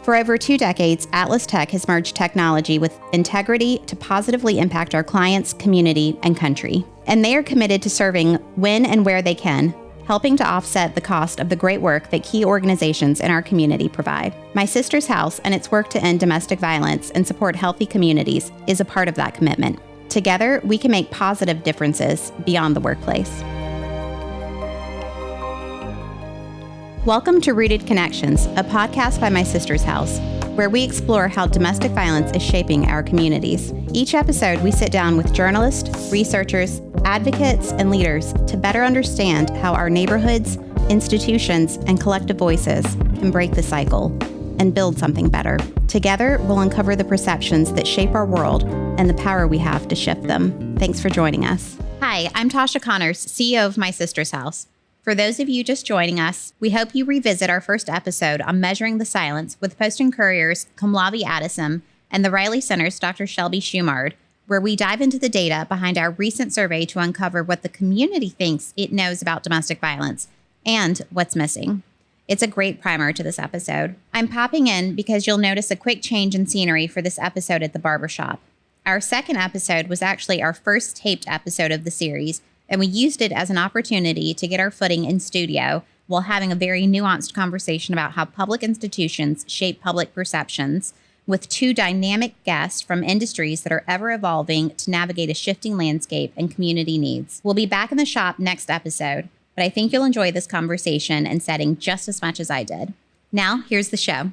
For over 2 decades, Atlas Tech has merged technology with integrity to positively impact our clients, community, and country. And they are committed to serving when and where they can, helping to offset the cost of the great work that key organizations in our community provide. My Sister's House and its work to end domestic violence and support healthy communities is a part of that commitment. Together, we can make positive differences beyond the workplace. Welcome to Rooted Connections, a podcast by My Sister's House, where we explore how domestic violence is shaping our communities. Each episode, we sit down with journalists, researchers, advocates, and leaders to better understand how our neighborhoods, institutions, and collective voices can break the cycle and build something better. Together, we'll uncover the perceptions that shape our world and the power we have to shift them. Thanks for joining us. Hi, I'm Tosha Connors, CEO of My Sister's House. For those of you just joining us, we hope you revisit our first episode on Measuring the Silence with Post and Courier's Kumlavi Addison and the Riley Center's Dr. Shelby Schumard, where we dive into the data behind our recent survey to uncover what the community thinks it knows about domestic violence and what's missing. It's a great primer to this episode. I'm popping in because you'll notice a quick change in scenery for this episode at the barbershop. Our second episode was actually our first taped episode of the series, and we used it as an opportunity to get our footing in studio while having a very nuanced conversation about how public institutions shape public perceptions with 2 dynamic guests from industries that are ever evolving to navigate a shifting landscape and community needs. We'll be back in the shop next episode, but I think you'll enjoy this conversation and setting just as much as I did. Now, here's the show.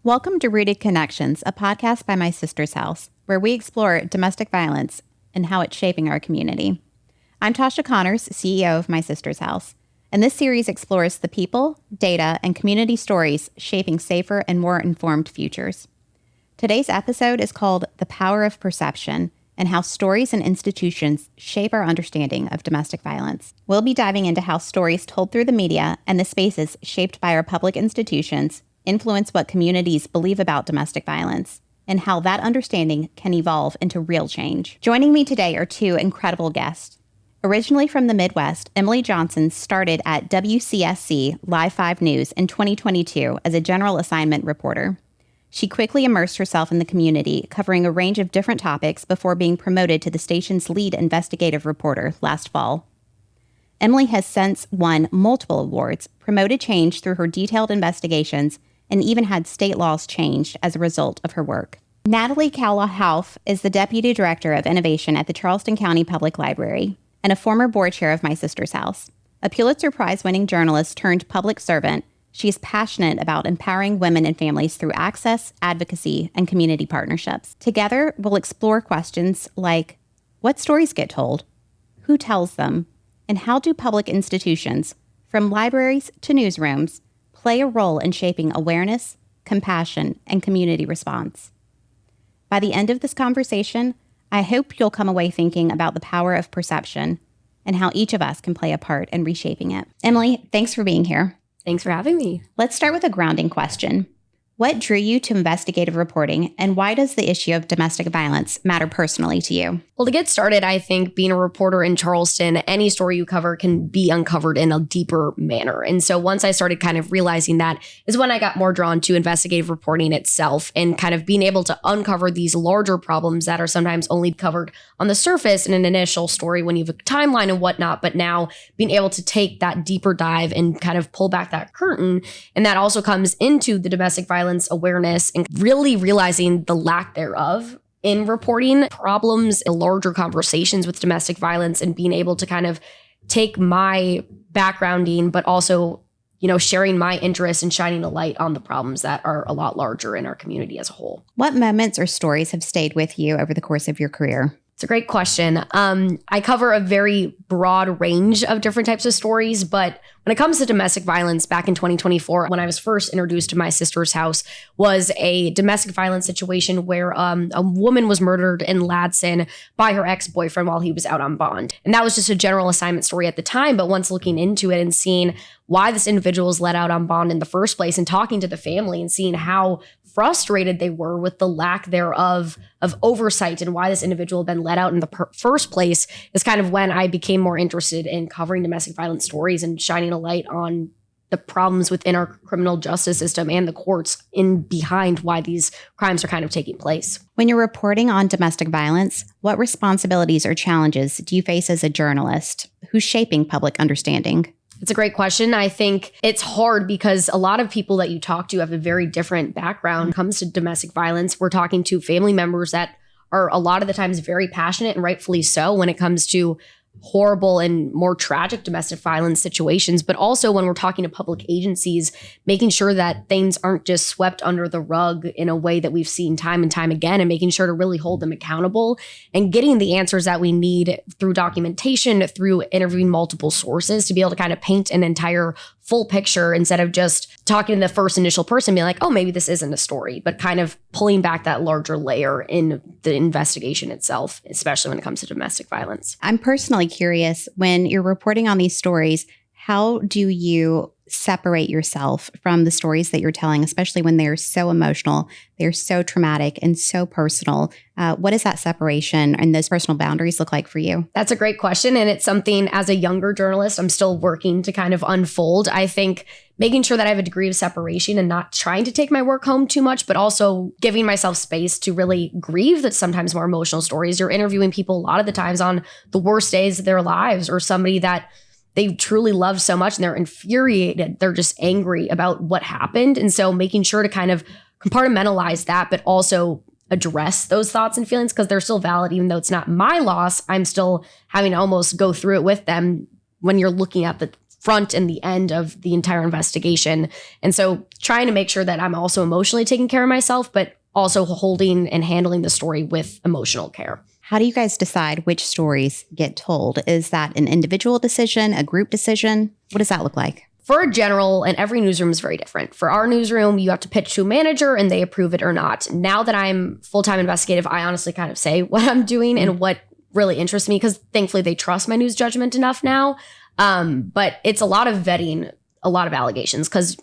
Welcome to Rooted Connections, a podcast by My Sister's House, where we explore domestic violence and how it's shaping our community. I'm Tosha Connors, CEO of My Sister's House, and this series explores the people, data, and community stories shaping safer and more informed futures. Today's episode is called The Power of Perception and how stories and institutions shape our understanding of domestic violence. We'll be diving into how stories told through the media and the spaces shaped by our public institutions influence what communities believe about domestic violence, and how that understanding can evolve into real change. Joining me today are 2 incredible guests. Originally from the Midwest, Emily Johnson started at WCSC Live 5 News in 2022 as a general assignment reporter. She quickly immersed herself in the community, covering a range of different topics before being promoted to the station's lead investigative reporter last fall. Emily has since won multiple awards, promoted change through her detailed investigations, and even had state laws changed as a result of her work. Natalie Caula Hauff is the Deputy Director of Innovation at the Charleston County Public Library and a former board chair of My Sister's House. A Pulitzer Prize-winning journalist turned public servant, she is passionate about empowering women and families through access, advocacy, and community partnerships. Together, we'll explore questions like, what stories get told? Who tells them? And how do public institutions, from libraries to newsrooms, play a role in shaping awareness, compassion, and community response? By the end of this conversation, I hope you'll come away thinking about the power of perception and how each of us can play a part in reshaping it. Emily, thanks for being here. Thanks for having me. Let's start with a grounding question. What drew you to investigative reporting, and why does the issue of domestic violence matter personally to you? Well, to get started, I think being a reporter in Charleston, any story you cover can be uncovered in a deeper manner. And so once I started kind of realizing that is when I got more drawn to investigative reporting itself and kind of being able to uncover these larger problems that are sometimes only covered on the surface in an initial story when you have a timeline and whatnot. But now being able to take that deeper dive and kind of pull back that curtain. And that also comes into the domestic violence awareness and really realizing the lack thereof in reporting problems and larger conversations with domestic violence, and being able to kind of take my backgrounding, but also, sharing my interest and shining a light on the problems that are a lot larger in our community as a whole. What moments or stories have stayed with you over the course of your career? It's a great question. I cover a very broad range of different types of stories, but when it comes to domestic violence, back in 2024, when I was first introduced to My Sister's House, was a domestic violence situation where a woman was murdered in Ladson by her ex-boyfriend while he was out on bond. And that was just a general assignment story at the time, but once looking into it and seeing why this individual was let out on bond in the first place and talking to the family and seeing how frustrated they were with the lack thereof of oversight and why this individual had been let out in the first place is kind of when I became more interested in covering domestic violence stories and shining a light on the problems within our criminal justice system and the courts in behind why these crimes are kind of taking place. When you're reporting on domestic violence, what responsibilities or challenges do you face as a journalist who's shaping public understanding? It's a great question. I think it's hard because a lot of people that you talk to have a very different background when it comes to domestic violence. We're talking to family members that are a lot of the times very passionate, and rightfully so, when it comes to horrible and more tragic domestic violence situations, but also when we're talking to public agencies, making sure that things aren't just swept under the rug in a way that we've seen time and time again, and making sure to really hold them accountable and getting the answers that we need through documentation, through interviewing multiple sources to be able to kind of paint an entire full picture instead of just talking to the first initial person, being like, oh, maybe this isn't a story, but kind of pulling back that larger layer in the investigation itself, especially when it comes to domestic violence. I'm personally curious, when you're reporting on these stories, how do you separate yourself from the stories that you're telling, especially when they're so emotional, they're so traumatic and so personal? What does that separation and those personal boundaries look like for you? That's a great question. And it's something as a younger journalist, I'm still working to kind of unfold. I think making sure that I have a degree of separation and not trying to take my work home too much, but also giving myself space to really grieve that sometimes more emotional stories. You're interviewing people a lot of the times on the worst days of their lives, or somebody that they truly love so much and they're infuriated. They're just angry about what happened. And so making sure to kind of compartmentalize that, but also address those thoughts and feelings because they're still valid, even though it's not my loss. I'm still having to almost go through it with them when you're looking at the front and the end of the entire investigation. And so trying to make sure that I'm also emotionally taking care of myself, but also holding and handling the story with emotional care. How do you guys decide which stories get told? Is that an individual decision, a group decision? What does that look like? For a general, and every newsroom is very different. For our newsroom, you have to pitch to a manager and they approve it or not. Now that I'm full-time investigative, I honestly kind of say what I'm doing and what really interests me, because thankfully they trust my news judgment enough now. But it's a lot of vetting, a lot of allegations, because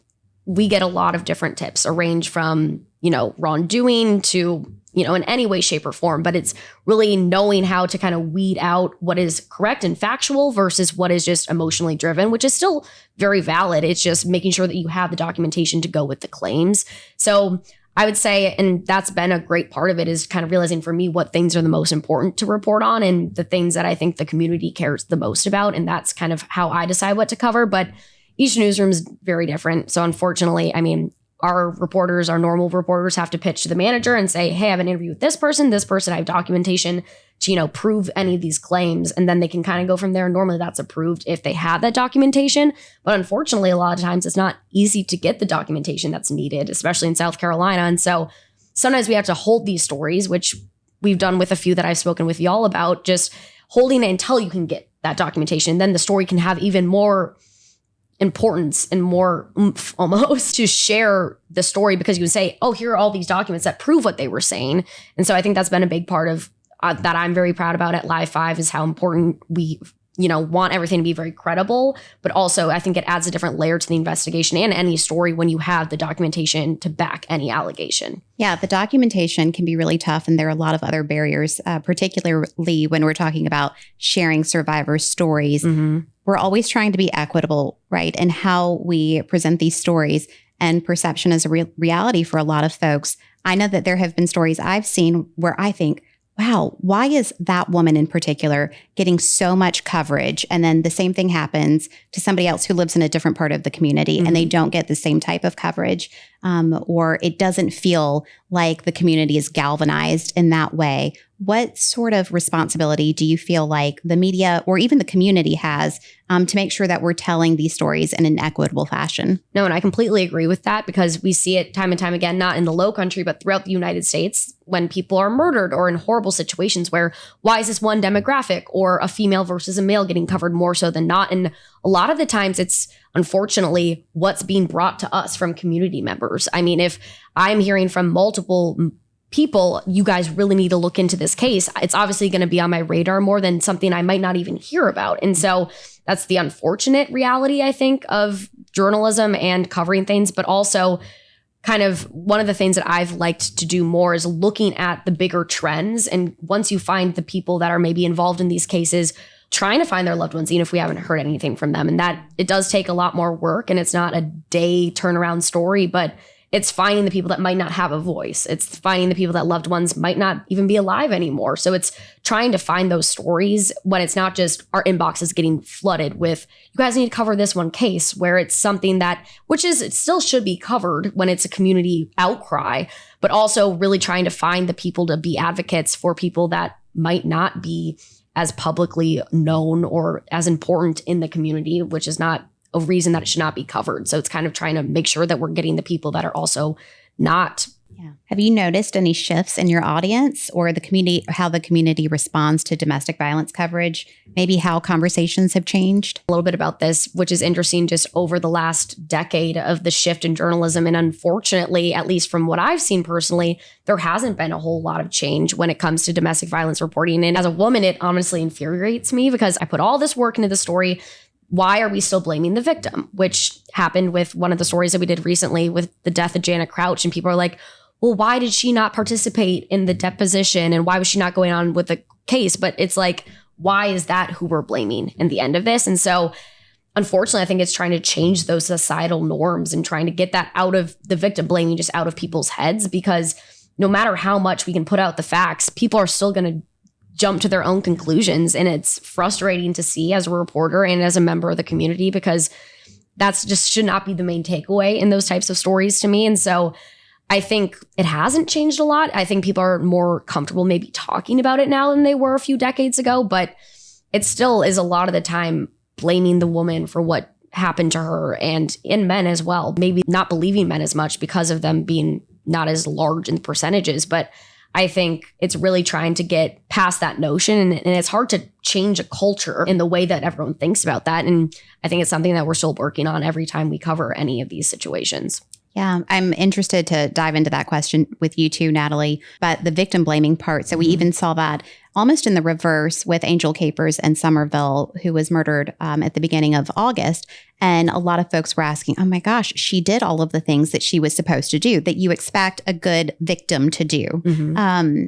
we get a lot of different tips, a range from, wrongdoing to, in any way, shape, or form. But it's really knowing how to kind of weed out what is correct and factual versus what is just emotionally driven, which is still very valid. It's just making sure that you have the documentation to go with the claims. So I would say, and that's been a great part of it, is kind of realizing for me what things are the most important to report on and the things that I think the community cares the most about. And that's kind of how I decide what to cover. But each newsroom is very different. So unfortunately, our normal reporters have to pitch to the manager and say, hey, I have an interview with this person, I have documentation to, prove any of these claims. And then they can kind of go from there. Normally that's approved if they have that documentation. But unfortunately, a lot of times it's not easy to get the documentation that's needed, especially in South Carolina. And so sometimes we have to hold these stories, which we've done with a few that I've spoken with y'all about, just holding it until you can get that documentation. Then the story can have even more importance and more oomph almost to share the story, because you can say, oh, here are all these documents that prove what they were saying. And so I think that's been a big part of that I'm very proud about at Live 5, is how important we want everything to be very credible. But also I think it adds a different layer to the investigation and any story when you have the documentation to back any allegation. Yeah, the documentation can be really tough. And there are a lot of other barriers, particularly when we're talking about sharing survivors' stories. Mm-hmm. We're always trying to be equitable, right? And how we present these stories, and perception is a reality for a lot of folks. I know that there have been stories I've seen where I think, wow, why is that woman in particular getting so much coverage? And then the same thing happens to somebody else who lives in a different part of the community, mm-hmm. and they don't get the same type of coverage, or it doesn't feel like the community is galvanized in that way. What sort of responsibility do you feel like the media or even the community has to make sure that we're telling these stories in an equitable fashion? No, and I completely agree with that, because we see it time and time again, not in the Low Country, but throughout the United States, when people are murdered or in horrible situations where, why is this one demographic or a female versus a male getting covered more so than not? And a lot of the times it's unfortunately what's being brought to us from community members. I mean, if I'm hearing from multiple people, you guys really need to look into this case, it's obviously going to be on my radar more than something I might not even hear about. And so that's the unfortunate reality, I think, of journalism and covering things. But also kind of one of the things that I've liked to do more is looking at the bigger trends. And once you find the people that are maybe involved in these cases, trying to find their loved ones, even if we haven't heard anything from them. And that it does take a lot more work, and it's not a day turnaround story, but it's finding the people that might not have a voice. It's finding the people that loved ones might not even be alive anymore. So it's trying to find those stories when it's not just our inbox is getting flooded with, you guys need to cover this one case, where it's something that, which is, it still should be covered when it's a community outcry, but also really trying to find the people to be advocates for people that might not be as publicly known or as important in the community, which is not a reason that it should not be covered. So it's kind of trying to make sure that we're getting the people that are also not. Yeah. Have you noticed any shifts in your audience or the community, how the community responds to domestic violence coverage? Maybe how conversations have changed? A little bit about this, which is interesting just over the last decade of the shift in journalism. And unfortunately, at least from what I've seen personally, there hasn't been a whole lot of change when it comes to domestic violence reporting. And as a woman, it honestly infuriates me because I put all this work into the story. Why are we still blaming the victim? Which happened with one of the stories that we did recently with the death of Janet Crouch. And people are like, well, why did she not participate in the deposition? And why was she not going on with the case? But it's like, why is that who we're blaming in the end of this? And so, unfortunately, I think it's trying to change those societal norms and trying to get that out of the victim blaming, just out of people's heads, because no matter how much we can put out the facts, people are still going to jump to their own conclusions. And it's frustrating to see as a reporter and as a member of the community, because that's just should not be the main takeaway in those types of stories to me. And so I think it hasn't changed a lot. I think people are more comfortable maybe talking about it now than they were a few decades ago, but it still is a lot of the time blaming the woman for what happened to her, and in men as well, maybe not believing men as much because of them being not as large in percentages. But I think it's really trying to get past that notion. And it's hard to change a culture in the way that everyone thinks about that. And I think it's something that we're still working on every time we cover any of these situations. Yeah, I'm interested to dive into that question with you too, Natalie, but the victim blaming part. So we even saw that almost in the reverse with Angel Capers in Somerville, who was murdered at the beginning of August. And a lot of folks were asking, oh my gosh, she did all of the things that she was supposed to do, that you expect a good victim to do. Mm-hmm.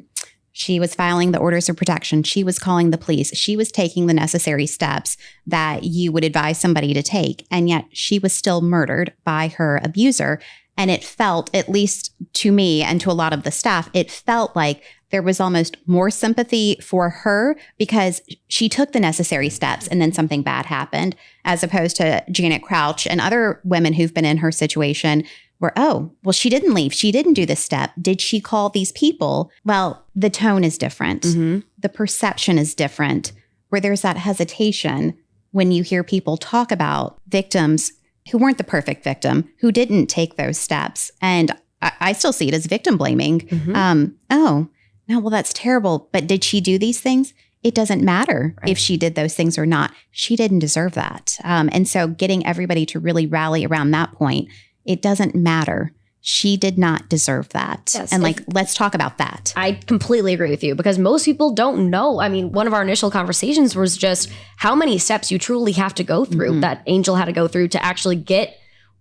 She was filing the orders of protection. She was calling the police. She was taking the necessary steps that you would advise somebody to take. And yet she was still murdered by her abuser. And it felt, at least to me and to a lot of the staff, it felt like there was almost more sympathy for her because she took the necessary steps and then something bad happened, as opposed to Janet Crouch and other women who've been in her situation where, oh, well, she didn't leave. She didn't do this step. Did she call these people? Well, the tone is different. Mm-hmm. The perception is different, where there's that hesitation when you hear people talk about victims who weren't the perfect victim, who didn't take those steps. And I still see it as victim blaming. Mm-hmm. Oh, no, well, that's terrible. But did she do these things? It doesn't matter if she did those things or not. She didn't deserve that. And so getting everybody to really rally around that point, it doesn't matter. She did not deserve that. Yes, and let's talk about that. I completely agree with you, because most people don't know. I mean, one of our initial conversations was just how many steps you truly have to go through, mm-hmm. that Angel had to go through to actually get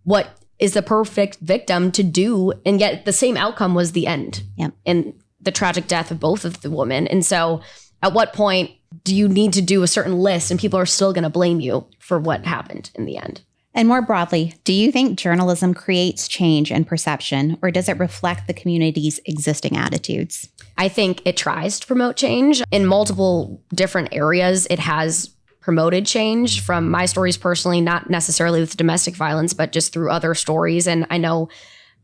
what is the perfect victim to do. And yet the same outcome was the end. Yep. And the tragic death of both of the women. And so at what point do you need to do a certain list and people are still going to blame you for what happened in the end? And more broadly, do you think journalism creates change and perception, or does it reflect the community's existing attitudes? I think it tries to promote change in multiple different areas. It has promoted change from my stories personally, not necessarily with domestic violence, but just through other stories. And I know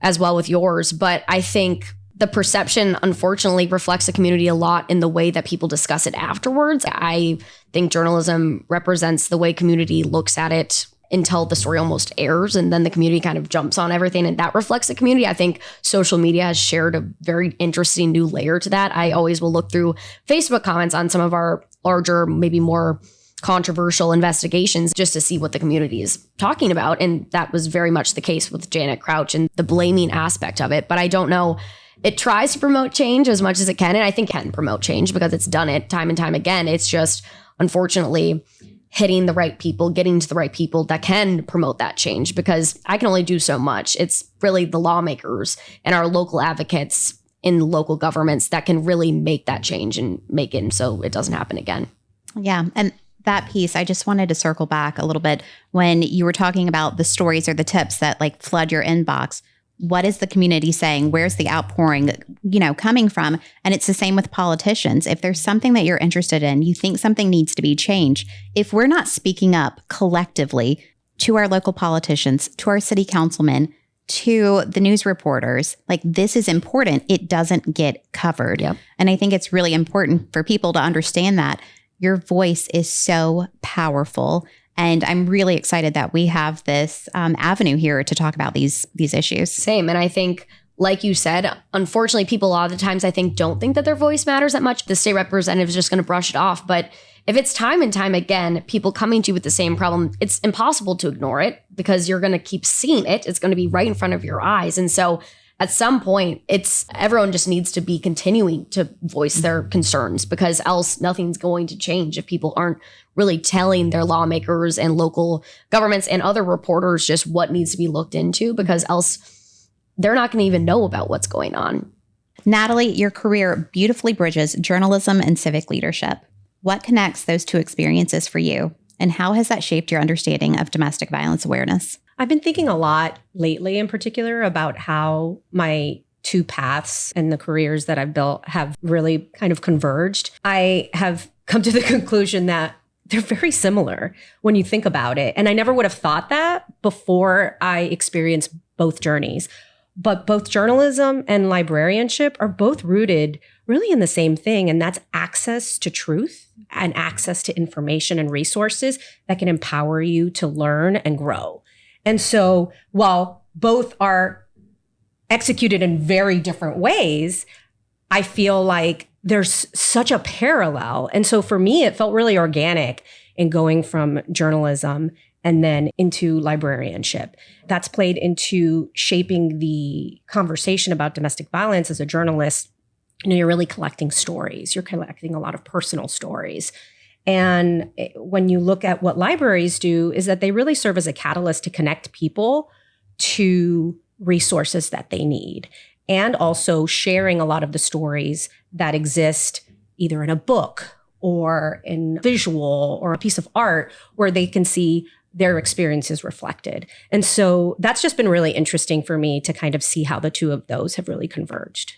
as well with yours, but I think the perception, unfortunately, reflects the community a lot in the way that people discuss it afterwards. I think journalism represents the way community looks at it until the story almost airs, and then the community kind of jumps on everything, and that reflects the community. I think social media has shared a very interesting new layer to that. I always will look through Facebook comments on some of our larger, maybe more controversial investigations just to see what the community is talking about. And that was very much the case with Janet Crouch and the blaming aspect of it. But I don't know. It tries to promote change as much as it can. And I think it can promote change because it's done it time and time again. It's just, unfortunately, hitting the right people, getting to the right people that can promote that change, because I can only do so much. It's really the lawmakers and our local advocates in local governments that can really make that change and make it so it doesn't happen again. Yeah. And that piece, I just wanted to circle back a little bit when you were talking about the stories or the tips that like flood your inbox. What is the community saying? Where's the outpouring, coming from? And it's the same with politicians. If there's something that you're interested in, you think something needs to be changed. If we're not speaking up collectively to our local politicians, to our city councilmen, to the news reporters, like this is important, it doesn't get covered. Yep. And I think it's really important for people to understand that your voice is so powerful. And I'm really excited that we have this avenue here to talk about these issues. Same. And I think, like you said, unfortunately, people a lot of the times I think don't think that their voice matters that much. The state representative is just going to brush it off. But if it's time and time again, people coming to you with the same problem, it's impossible to ignore it because you're going to keep seeing it. It's going to be right in front of your eyes. And so at some point, everyone just needs to be continuing to voice their concerns because else nothing's going to change if people aren't really telling their lawmakers and local governments and other reporters just what needs to be looked into, because else they're not going to even know about what's going on. Natalie, your career beautifully bridges journalism and civic leadership. What connects those two experiences for you? And how has that shaped your understanding of domestic violence awareness? I've been thinking a lot lately in particular about how my two paths and the careers that I've built have really kind of converged. I have come to the conclusion that they're very similar when you think about it. And I never would have thought that before I experienced both journeys. But both journalism and librarianship are both rooted really in the same thing, and that's access to truth and access to information and resources that can empower you to learn and grow. And so while both are executed in very different ways, I feel like there's such a parallel. And so for me, it felt really organic in going from journalism and then into librarianship. That's played into shaping the conversation about domestic violence. As a journalist, you're really collecting stories. You're collecting a lot of personal stories. And when you look at what libraries do, is that they really serve as a catalyst to connect people to resources that they need, and also sharing a lot of the stories that exist either in a book or in visual or a piece of art where they can see their experiences reflected. And so that's just been really interesting for me to kind of see how the two of those have really converged.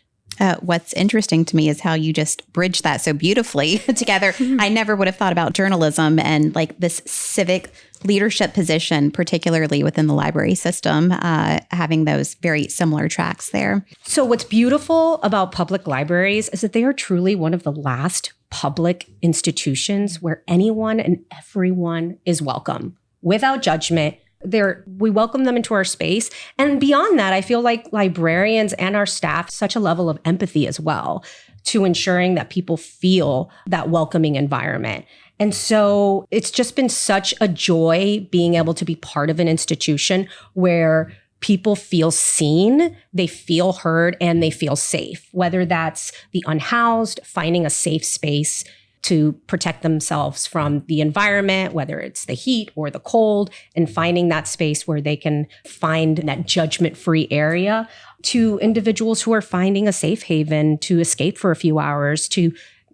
What's interesting to me is how you just bridge that so beautifully together. I never would have thought about journalism and like this civic leadership position, particularly within the library system, having those very similar tracks there. So what's beautiful about public libraries is that they are truly one of the last public institutions where anyone and everyone is welcome without judgment. We welcome them into our space. And beyond that, I feel like librarians and our staff, such a level of empathy as well to ensuring that people feel that welcoming environment. And so it's just been such a joy being able to be part of an institution where people feel seen, they feel heard, and they feel safe, whether that's the unhoused, finding a safe space to protect themselves from the environment, whether it's the heat or the cold, and finding that space where they can find that judgment-free area, to individuals who are finding a safe haven to escape for a few hours, to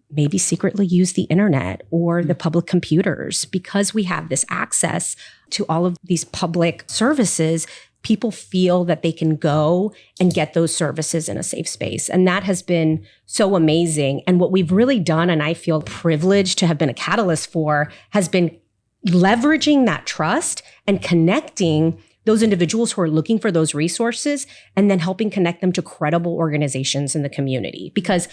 maybe secretly use the internet or the public computers. Because we have this access to all of these public services, people feel that they can go and get those services in a safe space. And that has been so amazing. And what we've really done, and I feel privileged to have been a catalyst for, has been leveraging that trust and connecting those individuals who are looking for those resources, and then helping connect them to credible organizations in the community. Because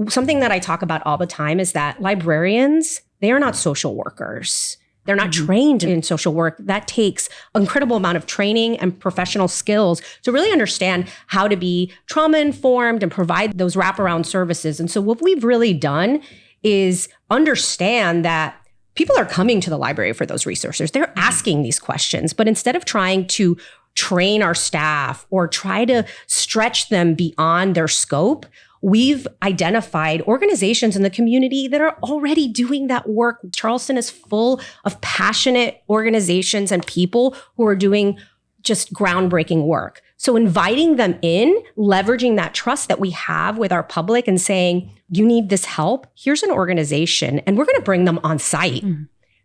something that I talk about all the time is that librarians, they are not social workers. They're not trained in social work. That takes an incredible amount of training and professional skills to really understand how to be trauma-informed and provide those wraparound services. And so what we've really done is understand that people are coming to the library for those resources. They're asking these questions. But instead of trying to train our staff or try to stretch them beyond their scope, we've identified organizations in the community that are already doing that work. Charleston is full of passionate organizations and people who are doing just groundbreaking work. So inviting them in, leveraging that trust that we have with our public and saying, you need this help, here's an organization, and we're going to bring them on site.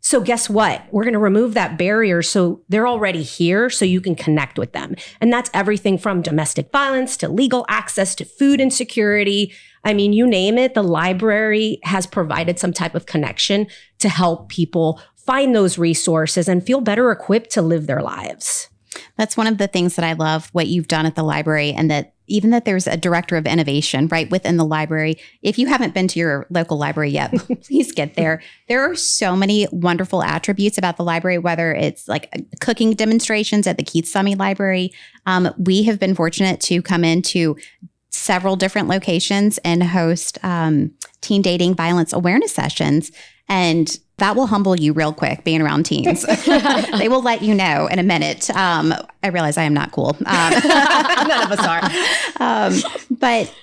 So guess what? We're going to remove that barrier so they're already here so you can connect with them. And that's everything from domestic violence to legal access to food insecurity. I mean, you name it, the library has provided some type of connection to help people find those resources and feel better equipped to live their lives. That's one of the things that I love what you've done at the library, and that even that there's a director of innovation right within the library. If you haven't been to your local library yet, please get there. There are so many wonderful attributes about the library, whether it's like cooking demonstrations at the Keith Summey Library. We have been fortunate to come into several different locations and host teen dating violence awareness sessions. And that will humble you real quick, being around teens. They will let you know in a minute. I realize I am not cool. None of us are. But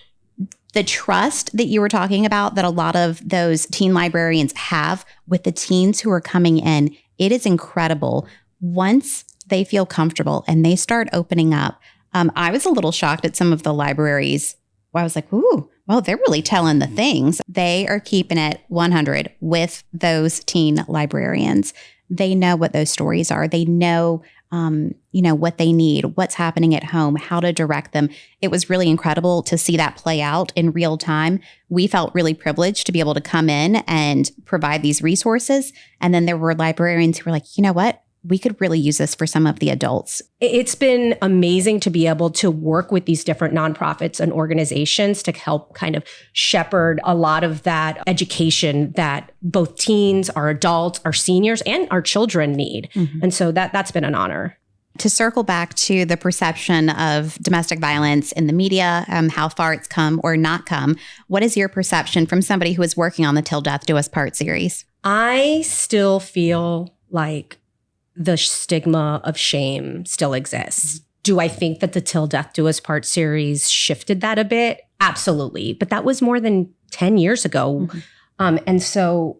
the trust that you were talking about that a lot of those teen librarians have with the teens who are coming in, it is incredible. Once they feel comfortable and they start opening up, I was a little shocked at some of the libraries. I was like, ooh, well, they're really telling the things. They are keeping it 100 with those teen librarians. They know what those stories are. They know, what they need, what's happening at home, how to direct them. It was really incredible to see that play out in real time. We felt really privileged to be able to come in and provide these resources. And then there were librarians who were like, you know what? We could really use this for some of the adults. It's been amazing to be able to work with these different nonprofits and organizations to help kind of shepherd a lot of that education that both teens, our adults, our seniors, and our children need. Mm-hmm. And so that's been an honor. To circle back to the perception of domestic violence in the media, how far it's come or not come, what is your perception from somebody who is working on the Till Death Do Us Part series? I still feel like the stigma of shame still exists. Do I think that the Till Death Do Us Part series shifted that a bit? Absolutely. But that was more than 10 years ago. Mm-hmm. And so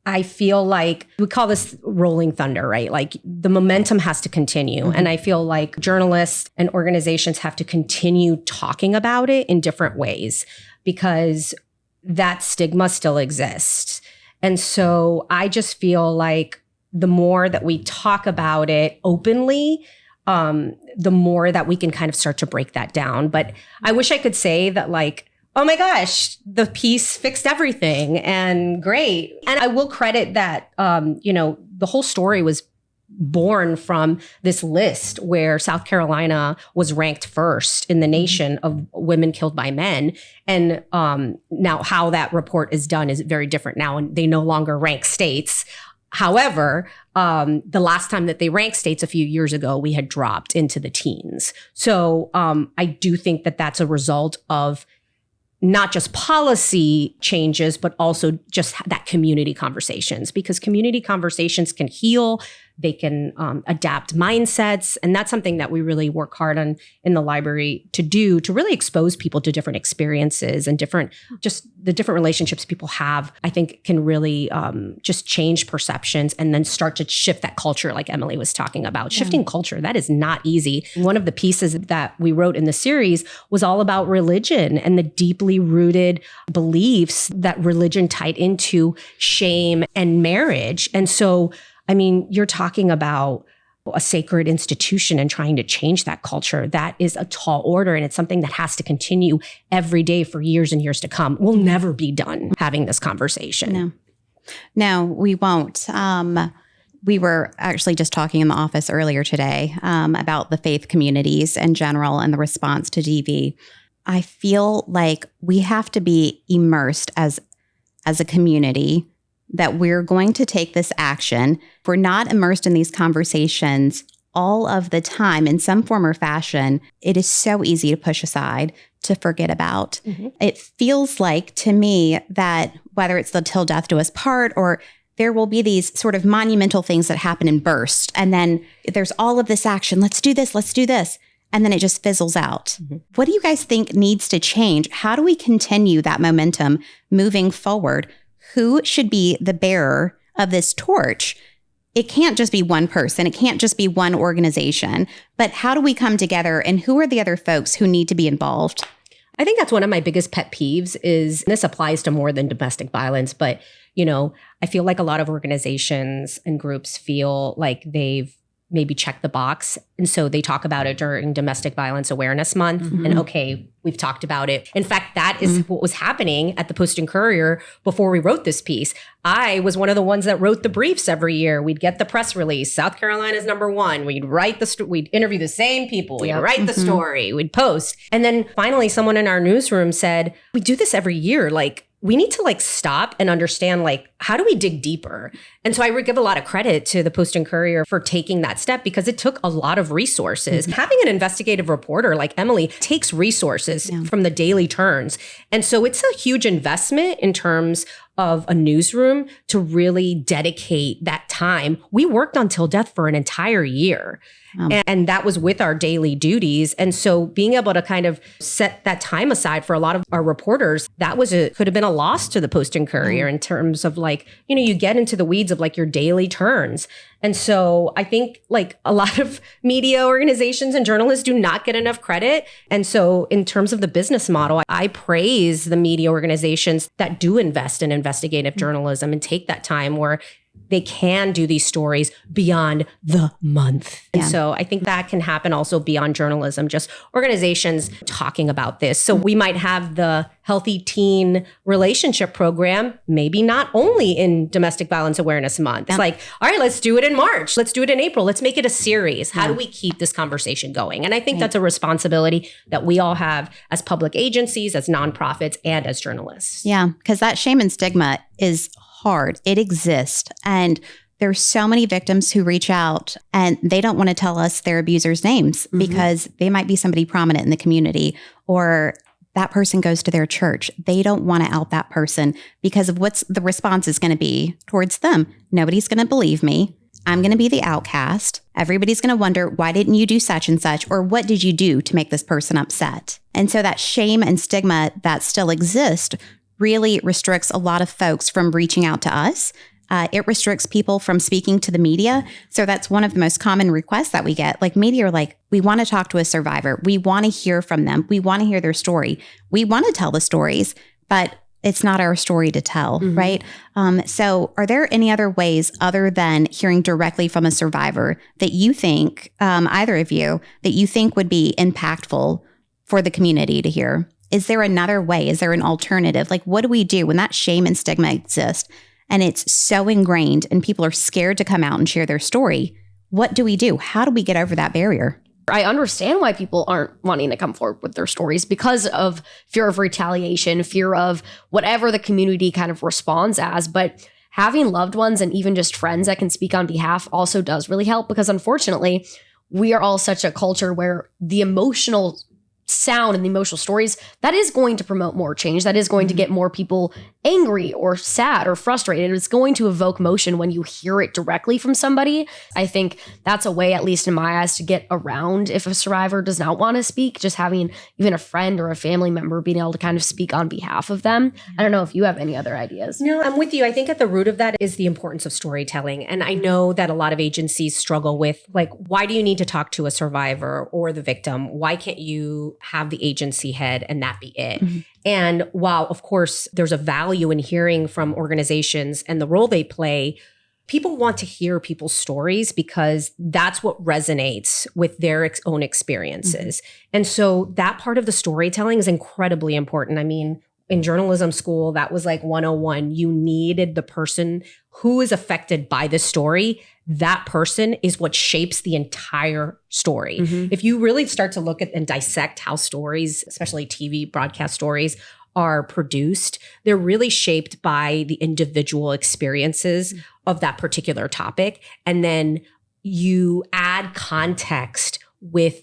I feel like we call this rolling thunder, right? Like the momentum has to continue. Mm-hmm. And I feel like journalists and organizations have to continue talking about it in different ways because that stigma still exists. And so I just feel like the more that we talk about it openly, the more that we can kind of start to break that down. But I wish I could say that like, oh my gosh, the piece fixed everything and great. And I will credit that, the whole story was born from this list where South Carolina was ranked first in the nation of women killed by men. And now how that report is done is very different now, and they no longer rank states. However, the last time that they ranked states a few years ago, we had dropped into the teens. So I do think that that's a result of not just policy changes, but also just that community conversations, because community conversations can heal. They can adapt mindsets. And that's something that we really work hard on in the library to do, to really expose people to different experiences and just the different relationships people have, I think can really just change perceptions and then start to shift that culture like Emily was talking about. Yeah. Shifting culture, that is not easy. One of the pieces that we wrote in the series was all about religion and the deeply rooted beliefs that religion tied into shame and marriage. And so I mean, you're talking about a sacred institution and trying to change that culture. That is a tall order, and it's something that has to continue every day for years and years to come. We'll never be done having this conversation. No, we won't. We were actually just talking in the office earlier today about the faith communities in general and the response to DV. I feel like we have to be immersed as a community that we're going to take this action. If we're not immersed in these conversations all of the time in some form or fashion, it is so easy to push aside, to forget about. Mm-hmm. It feels like to me that whether it's the Till Death Do Us Part or there will be these sort of monumental things that happen in bursts. And then there's all of this action. Let's do this. Let's do this. And then it just fizzles out. Mm-hmm. What do you guys think needs to change? How do we continue that momentum moving forward? Who should be the bearer of this torch? It can't just be one person. It can't just be one organization. But how do we come together, and who are the other folks who need to be involved? I think that's one of my biggest pet peeves is, this applies to more than domestic violence, but, I feel like a lot of organizations and groups feel like they've maybe checked the box. And so they talk about it during Domestic Violence Awareness Month. Mm-hmm. And okay, we've talked about it. In fact, that is what was happening at the Post and Courier before we wrote this piece. I was one of the ones that wrote the briefs every year. We'd get the press release. South Carolina's #1. We'd write we'd interview the same people. We'd write the story. We'd post. And then finally, someone in our newsroom said, we do this every year. We need to stop and understand, how do we dig deeper? And so I would give a lot of credit to the Post and Courier for taking that step, because it took a lot of resources. Mm-hmm. Having an investigative reporter like Emily takes resources from the daily turns. And so it's a huge investment in terms of a newsroom to really dedicate that time. We worked on Till Death for an entire year. And that was with our daily duties. And so being able to kind of set that time aside for a lot of our reporters, that could have been a loss to the Post and Courier in terms of you get into the weeds of your daily turns. And so I think a lot of media organizations and journalists do not get enough credit. And so in terms of the business model, I praise the media organizations that do invest in investigative journalism and take that time where they can do these stories beyond the month. And so I think that can happen also beyond journalism, just organizations talking about this. So we might have the Healthy Teen Relationship Program, maybe not only in Domestic Violence Awareness Month. It's all right, let's do it in March. Let's do it in April. Let's make it a series. How do we keep this conversation going? And I think that's a responsibility that we all have as public agencies, as nonprofits, and as journalists. Yeah, because that shame and stigma is hard. It exists. And there's so many victims who reach out and they don't want to tell us their abusers' names because they might be somebody prominent in the community, or that person goes to their church. They don't want to out that person because of what's the response is going to be towards them. Nobody's going to believe me. I'm going to be the outcast. Everybody's going to wonder, why didn't you do such and such? Or what did you do to make this person upset? And so that shame and stigma that still exists really restricts a lot of folks from reaching out to us. It restricts people from speaking to the media. So that's one of the most common requests that we get. Media are we want to talk to a survivor. We want to hear from them. We want to hear their story. We want to tell the stories, but it's not our story to tell, right? So are there any other ways other than hearing directly from a survivor that you think, either of you, that you think would be impactful for the community to hear? Is there another way? Is there an alternative? What do we do when that shame and stigma exists and it's so ingrained and people are scared to come out and share their story? What do we do? How do we get over that barrier? I understand why people aren't wanting to come forward with their stories because of fear of retaliation, fear of whatever the community kind of responds as. But having loved ones and even just friends that can speak on behalf also does really help, because unfortunately, we are all such a culture where the emotional sound and the emotional stories, that is going to promote more change. That is going to get more people angry or sad or frustrated. It's going to evoke emotion when you hear it directly from somebody. I think that's a way, at least in my eyes, to get around if a survivor does not want to speak, just having even a friend or a family member being able to kind of speak on behalf of them. I don't know if you have any other ideas. No, I'm with you. I think at the root of that is the importance of storytelling. And I know that a lot of agencies struggle with, why do you need to talk to a survivor or the victim? Why can't you have the agency head and that be it? And while, of course, there's a value in hearing from organizations and the role they play, people want to hear people's stories because that's what resonates with their own experiences. And so that part of the storytelling is incredibly important. I mean, in journalism school, that was 101. You needed the person who is affected by the story. That person is what shapes the entire story. If you really start to look at and dissect how stories, especially TV broadcast stories, are produced, they're really shaped by the individual experiences of that particular topic. And then you add context with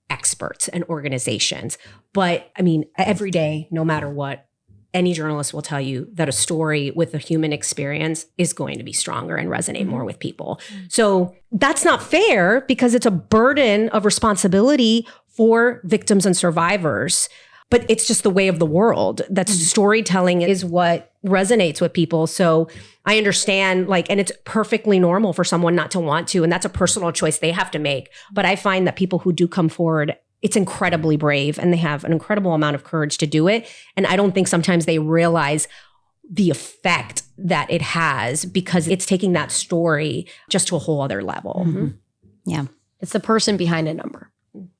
experts and organizations. But I mean, every day, no matter what, any journalist will tell you that a story with a human experience is going to be stronger and resonate more with people. So that's not fair because it's a burden of responsibility for victims and survivors. But it's just the way of the world. That's storytelling is what resonates with people. So I understand, and it's perfectly normal for someone not to want to, and that's a personal choice they have to make. But I find that people who do come forward it's incredibly brave, and they have an incredible amount of courage to do it. And I don't think sometimes they realize the effect that it has, because it's taking that story just to a whole other level. Mm-hmm. Yeah. It's the person behind a number.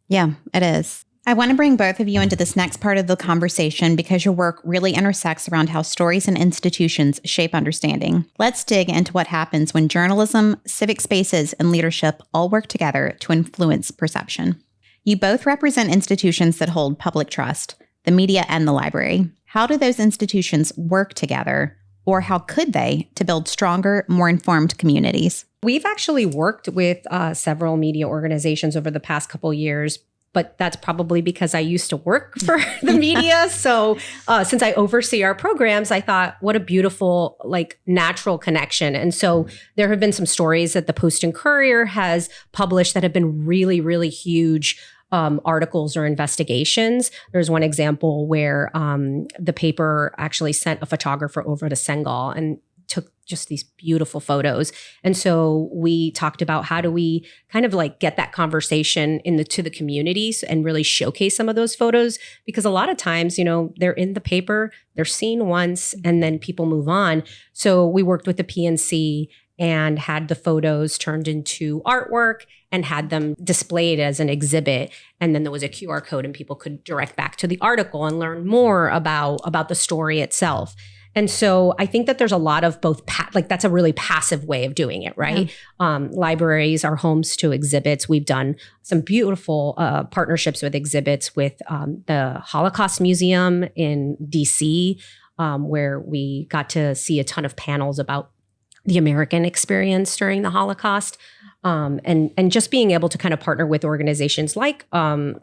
Yeah, it is. I want to bring both of you into this next part of the conversation because your work really intersects around how stories and institutions shape understanding. Let's dig into what happens when journalism, civic spaces, and leadership all work together to influence perception. You both represent institutions that hold public trust, the media and the library. How do those institutions work together, or how could they, to build stronger, more informed communities? We've actually worked with several media organizations over the past couple years, but that's probably because I used to work for the media. So since I oversee our programs, I thought, what a beautiful, natural connection. And so there have been some stories that the Post and Courier has published that have been really, really huge articles or investigations. There's one example where the paper actually sent a photographer over to Senegal and took just these beautiful photos. And so we talked about how do we kind of get that conversation to the communities and really showcase some of those photos, because a lot of times, they're in the paper, they're seen once, and then people move on. So we worked with the PNC and had the photos turned into artwork and had them displayed as an exhibit. And then there was a QR code and people could direct back to the article and learn more about the story itself. And so I think that there's a lot of both, that's a really passive way of doing it, right? Yeah. Libraries are homes to exhibits. We've done some beautiful partnerships with exhibits with the Holocaust Museum in DC, where we got to see a ton of panels about the American experience during the Holocaust. And just being able to kind of partner with organizations like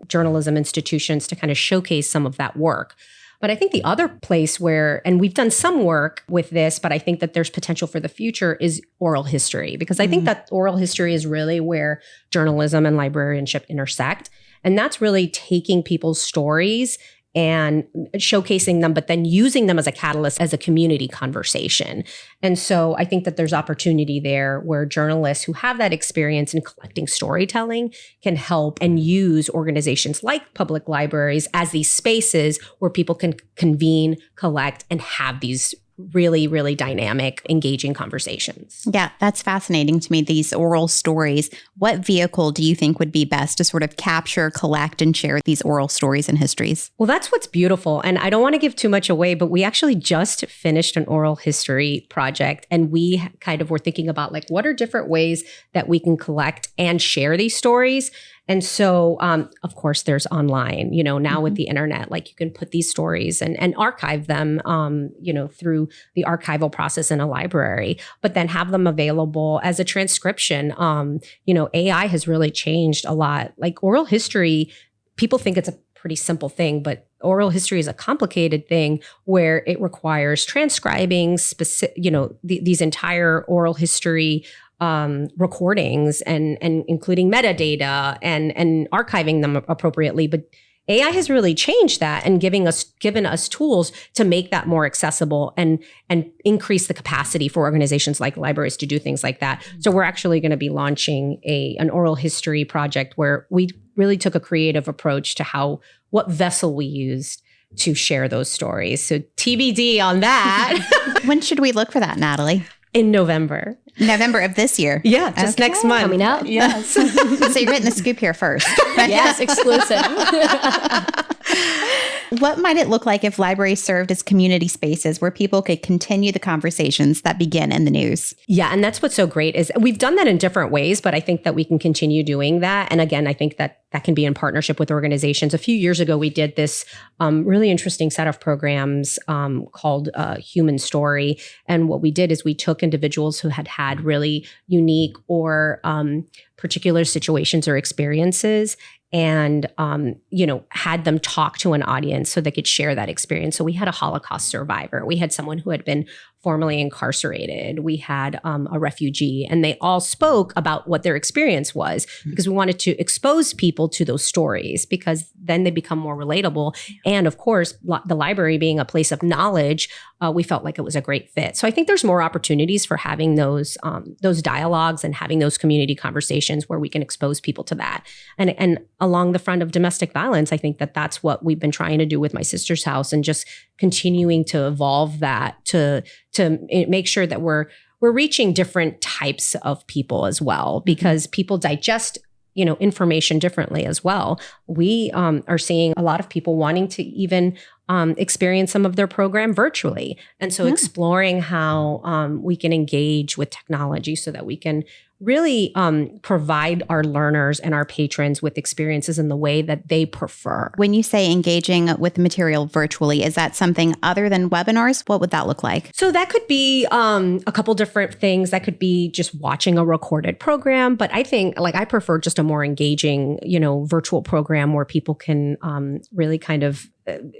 journalism institutions to kind of showcase some of that work. But I think the other place and we've done some work with this, but I think that there's potential for the future is oral history, because I think that oral history is really where journalism and librarianship intersect. And that's really taking people's stories and showcasing them, but then using them as a catalyst, as a community conversation. And so I think that there's opportunity there where journalists who have that experience in collecting storytelling can help and use organizations like public libraries as these spaces where people can convene, collect, and have these really, really dynamic, engaging conversations. Yeah, that's fascinating to me, these oral stories. What vehicle do you think would be best to sort of capture, collect, and share these oral stories and histories? Well, that's what's beautiful. And I don't want to give too much away, but we actually just finished an oral history project. And we kind of were thinking about what are different ways that we can collect and share these stories. And so, of course, there's online, now with the internet, you can put these stories and archive them, through the archival process in a library, but then have them available as a transcription. AI has really changed a lot. Oral history, people think it's a pretty simple thing, but oral history is a complicated thing where it requires transcribing these entire oral history recordings and including metadata and archiving them appropriately. But AI has really changed that and given us tools to make that more accessible and increase the capacity for organizations like libraries to do things like that. So we're actually going to be launching an oral history project where we really took a creative approach to what vessel we used to share those stories. So TBD on that. When should we look for that, Natalie? In November of this year. Yeah, just next month. Coming up. Yes. So you're getting the scoop here first. Yes, exclusive. What might it look like if libraries served as community spaces where people could continue the conversations that begin in the news? Yeah, and that's what's so great is we've done that in different ways, but I think that we can continue doing that. And again, I think that can be in partnership with organizations. A few years ago, we did this really interesting set of programs called Human Story. And what we did is we took individuals who had really unique or particular situations or experiences and, had them talk to an audience so they could share that experience. So we had a Holocaust survivor. We had someone who had been formerly incarcerated. We had a refugee, and they all spoke about what their experience was because we wanted to expose people to those stories because then they become more relatable. And of course, the library being a place of knowledge, we felt like it was a great fit. So I think there's more opportunities for having those dialogues and having those community conversations where we can expose people to that. And along the front of domestic violence, I think that that's what we've been trying to do with My Sister's House and just continuing to evolve that to make sure that we're reaching different types of people as well, because people digest information differently as well. We are seeing a lot of people wanting to even experience some of their program virtually. And so exploring how we can engage with technology so that we can really provide our learners and our patrons with experiences in the way that they prefer. When you say engaging with the material virtually, is that something other than webinars? What would that look like? So that could be a couple different things. That could be just watching a recorded program. But I think I prefer just a more engaging, virtual program where people can really kind of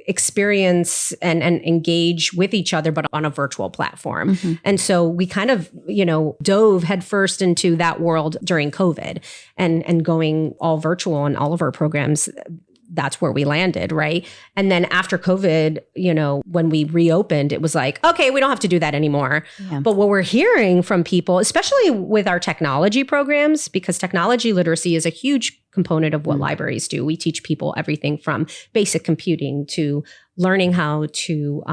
experience and engage with each other, but on a virtual platform. Mm-hmm. And so we kind of, dove headfirst into that world during COVID and going all virtual on all of our programs. That's where we landed, right? And then after COVID, when we reopened, it was like, okay, we don't have to do that anymore. Yeah. But what we're hearing from people, especially with our technology programs, because technology literacy is a huge component of what libraries do. We teach people everything from basic computing to learning how to,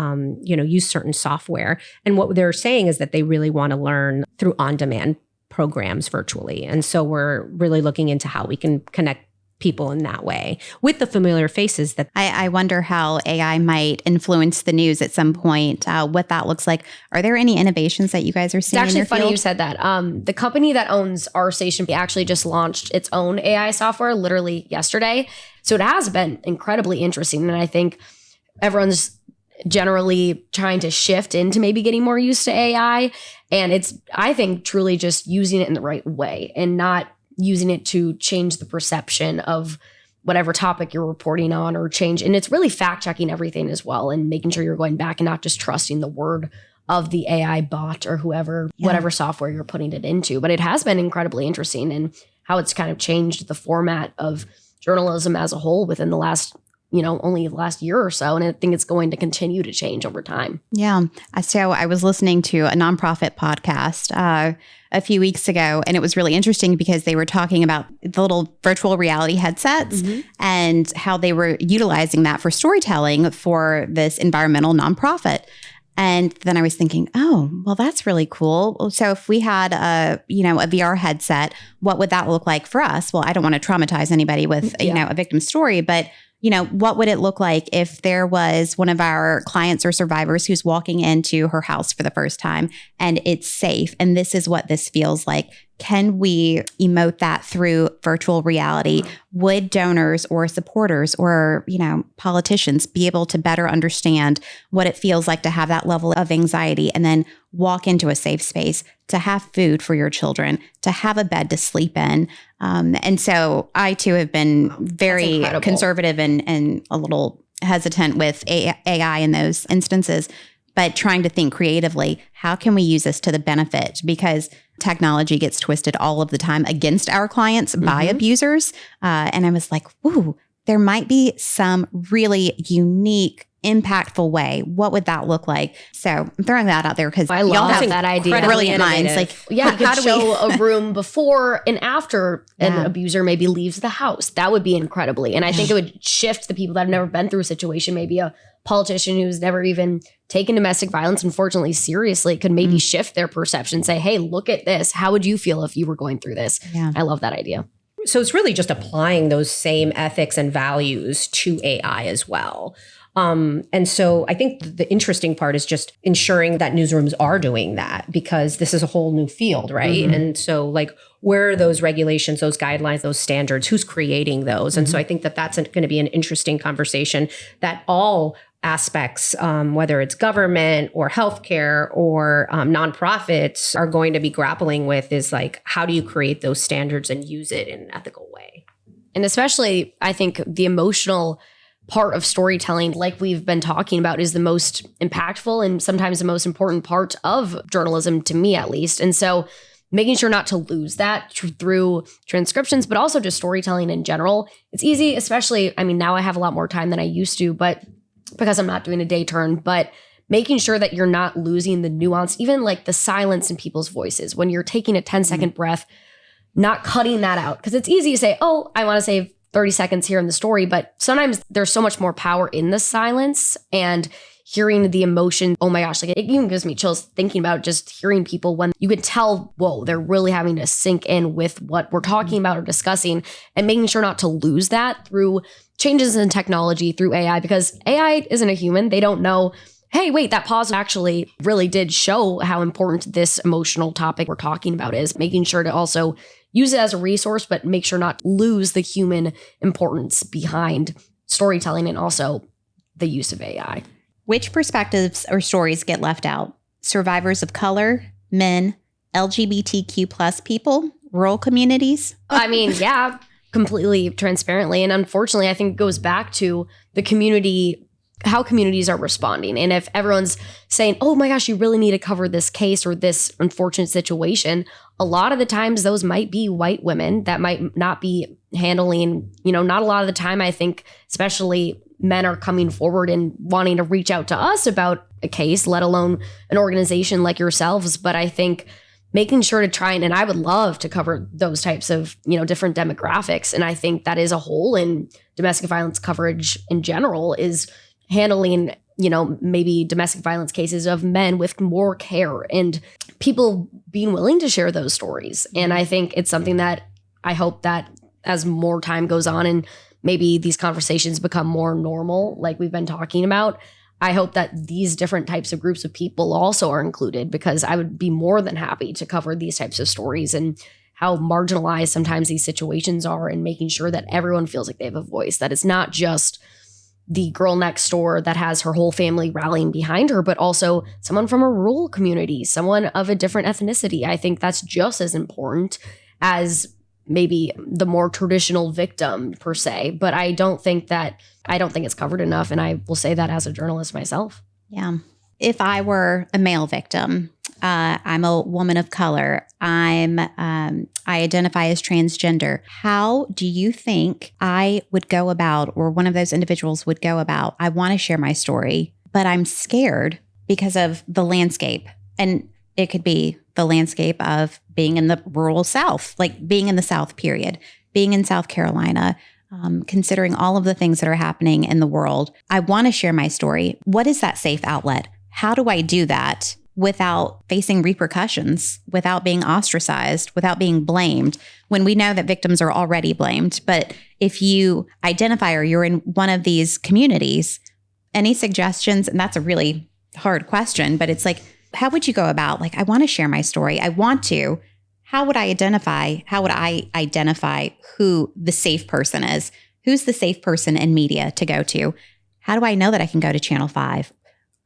use certain software. And what they're saying is that they really want to learn through on-demand programs virtually. And so we're really looking into how we can connect people in that way with the familiar faces that I wonder how AI might influence the news at some point, what that looks like. Are there any innovations that you guys are seeing? It's actually in your funny field? you said that. The company that owns our station actually just launched its own AI software literally yesterday. So it has been incredibly interesting. And I think everyone's generally trying to shift into maybe getting more used to AI. And it's, I think, truly just using it in the right way and not using it to change the perception of whatever topic you're reporting on or change. And it's really fact checking everything as well and making sure you're going back and not just trusting the word of the AI bot or whoever, whatever software you're putting it into. But it has been incredibly interesting in how it's kind of changed the format of journalism as a whole within the last, only the last year or so. And I think it's going to continue to change over time. Yeah. So I was listening to a nonprofit podcast a few weeks ago, and it was really interesting because they were talking about the little virtual reality headsets and how they were utilizing that for storytelling for this environmental nonprofit. And then I was thinking, oh, well, that's really cool. So if we had a VR headset, what would that look like for us? Well, I don't want to traumatize anybody with, a victim story, but what would it look like if there was one of our clients or survivors who's walking into her house for the first time and it's safe and this is what this feels like? Can we emote that through virtual reality? Would donors or supporters or, politicians be able to better understand what it feels like to have that level of anxiety and then walk into a safe space, to have food for your children, to have a bed to sleep in? And so I too have been very conservative and a little hesitant with AI in those instances, but trying to think creatively, how can we use this to the benefit? Because technology gets twisted all of the time against our clients by abusers. And I was like, ooh, there might be some really unique, impactful way. What would that look like? So I'm throwing that out there because I love that idea. Brilliant minds. Like, you could show a room before and after an abuser maybe leaves the house. That would be incredibly. And I think it would shift the people that have never been through a situation. Maybe a politician who's never even taken domestic violence, unfortunately, seriously, could maybe shift their perception, say, hey, look at this. How would you feel if you were going through this? Yeah. I love that idea. So it's really just applying those same ethics and values to AI as well. And so I think the interesting part is just ensuring that newsrooms are doing that, because this is a whole new field, right? And so where are those regulations, those guidelines, those standards, who's creating those? And so I think that that's going to be an interesting conversation that all aspects, whether it's government or healthcare or nonprofits, are going to be grappling with, is how do you create those standards and use it in an ethical way? And especially, I think the emotional part of storytelling, like we've been talking about, is the most impactful and sometimes the most important part of journalism, to me at least. And so making sure not to lose that through transcriptions, but also just storytelling in general. It's easy, especially, I mean, now I have a lot more time than I used to, but because I'm not doing a day turn, but making sure that you're not losing the nuance, even like the silence in people's voices. When you're taking a 10-second breath, not cutting that out. Because it's easy to say, oh, I want to save 30 seconds here in the story, but sometimes there's so much more power in the silence and hearing the emotion. Oh my gosh, like it even gives me chills thinking about just hearing people when you could tell, whoa, they're really having to sink in with what we're talking about or discussing, and making sure not to lose that through changes in technology, through AI, because AI isn't a human. They don't know, hey, wait, that pause actually really did show how important this emotional topic we're talking about is. Making sure to also use it as a resource, but make sure not to lose the human importance behind storytelling and also the use of AI. Which perspectives or stories get left out? Survivors of color, men, LGBTQ plus people, rural communities? I mean, yeah, completely transparently. And unfortunately, I think it goes back to the community, how communities are responding. And if everyone's saying, oh my gosh, you really need to cover this case or this unfortunate situation, a lot of the times those might be white women that might not be handling, not a lot of the time, I think, especially men are coming forward and wanting to reach out to us about a case, let alone an organization like yourselves. But I think making sure to try and I would love to cover those types of, different demographics. And I think that is a hole in domestic violence coverage in general, is handling, maybe domestic violence cases of men with more care and people being willing to share those stories. And I think it's something that I hope that as more time goes on and maybe these conversations become more normal, like we've been talking about, I hope that these different types of groups of people also are included, because I would be more than happy to cover these types of stories and how marginalized sometimes these situations are, and making sure that everyone feels like they have a voice, that it's not just the girl next door that has her whole family rallying behind her, but also someone from a rural community, someone of a different ethnicity. I think that's just as important as maybe the more traditional victim per se, but I don't think it's covered enough. And I will say that as a journalist myself. Yeah. If I were a male victim, I'm a woman of color, I identify as transgender. How do you think I would go about, or one of those individuals would go about, I want to share my story, but I'm scared because of the landscape? And it could be the landscape of being in the rural South, like being in the South, period, being in South Carolina, considering all of the things that are happening in the world. I want to share my story. What is that safe outlet? How do I do that without facing repercussions, without being ostracized, without being blamed, when we know that victims are already blamed? But if you identify or you're in one of these communities, any suggestions? And that's a really hard question, but it's like, how would you go about, like, I want to share my story. I want to. How would I identify who the safe person is? Who's the safe person in media to go to? How do I know that I can go to Channel 5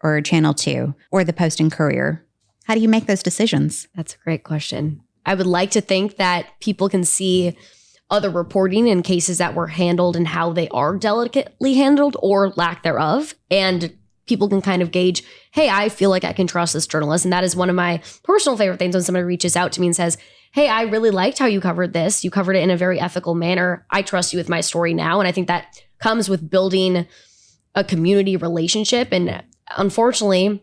or Channel 2 or the Post and Courier? How do you make those decisions? That's a great question. I would like to think that people can see other reporting in cases that were handled and how they are delicately handled or lack thereof. And people can kind of gauge, hey, I feel like I can trust this journalist. And that is one of my personal favorite things when somebody reaches out to me and says, hey, I really liked how you covered this. You covered it in a very ethical manner. I trust you with my story now. And I think that comes with building a community relationship. And unfortunately,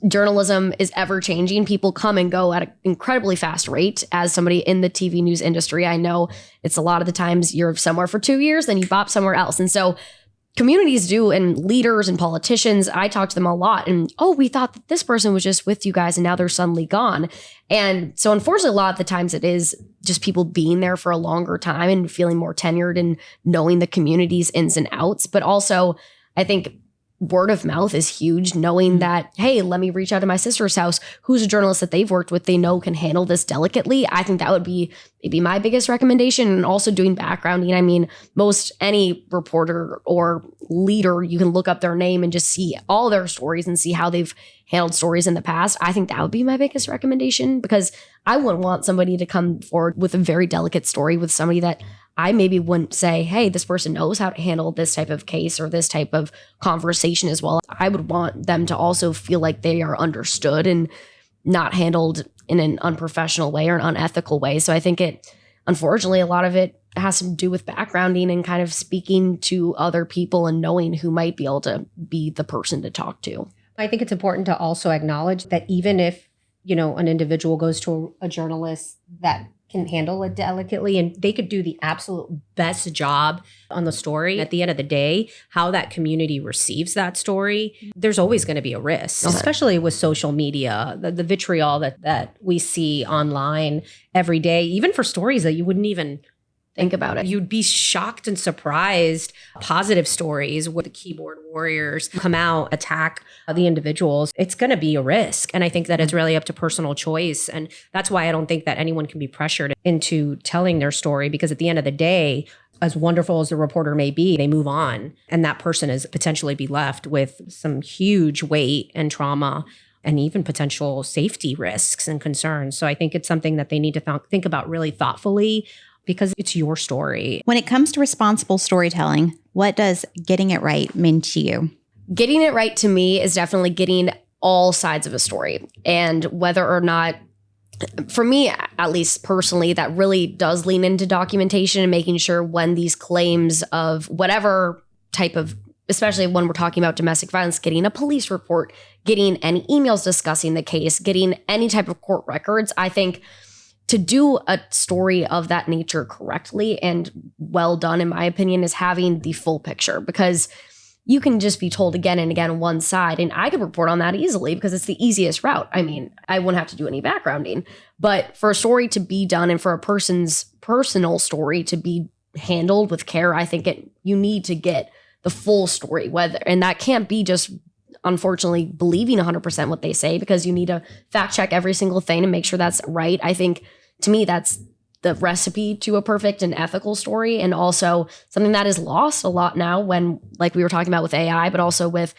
journalism is ever changing. People come and go at an incredibly fast rate. As somebody in the TV news industry, I know it's a lot of the times you're somewhere for 2 years, then you bop somewhere else. And so communities do, and leaders and politicians, I talk to them a lot. And, oh, we thought that this person was just with you guys and now they're suddenly gone. And so unfortunately, a lot of the times it is just people being there for a longer time and feeling more tenured and knowing the community's ins and outs. But also, I think word of mouth is huge, knowing that, hey, let me reach out to my sister's house, who's a journalist that they've worked with, they know can handle this delicately. I think that would be maybe my biggest recommendation. And also doing backgrounding. I mean, most any reporter or leader, you can look up their name and just see all their stories and see how they've handled stories in the past. I think that would be my biggest recommendation, because I wouldn't want somebody to come forward with a very delicate story with somebody that I maybe wouldn't say, hey, this person knows how to handle this type of case or this type of conversation as well. I would want them to also feel like they are understood and not handled in an unprofessional way or an unethical way. So I think unfortunately, a lot of it has to do with backgrounding and kind of speaking to other people and knowing who might be able to be the person to talk to. I think it's important to also acknowledge that even if, an individual goes to a journalist that can handle it delicately and they could do the absolute best job on the story, at the end of the day, how that community receives that story, there's always going to be a risk, especially with social media, the vitriol that we see online every day, even for stories that you wouldn't even think about it. You'd be shocked and surprised. Positive stories where the keyboard warriors come out, attack the individuals. It's going to be a risk. And I think that it's really up to personal choice. And that's why I don't think that anyone can be pressured into telling their story, because at the end of the day, as wonderful as the reporter may be, they move on. And that person is potentially be left with some huge weight and trauma and even potential safety risks and concerns. So I think it's something that they need to think about really thoughtfully, because it's your story. When it comes to responsible storytelling, what does getting it right mean to you? Getting it right to me is definitely getting all sides of a story. And whether or not, for me, at least personally, that really does lean into documentation and making sure when these claims of whatever type of, especially when we're talking about domestic violence, getting a police report, getting any emails discussing the case, getting any type of court records, I think to do a story of that nature correctly and well done, in my opinion, is having the full picture, because you can just be told again and again one side. And I could report on that easily because it's the easiest route. I mean, I wouldn't have to do any backgrounding. But for a story to be done and for a person's personal story to be handled with care, I think you need to get the full story. And that can't be just, unfortunately, believing 100% what they say, because you need to fact check every single thing and make sure that's right. I think, to me, that's the recipe to a perfect and ethical story, and also something that is lost a lot now when, like we were talking about with AI, but also with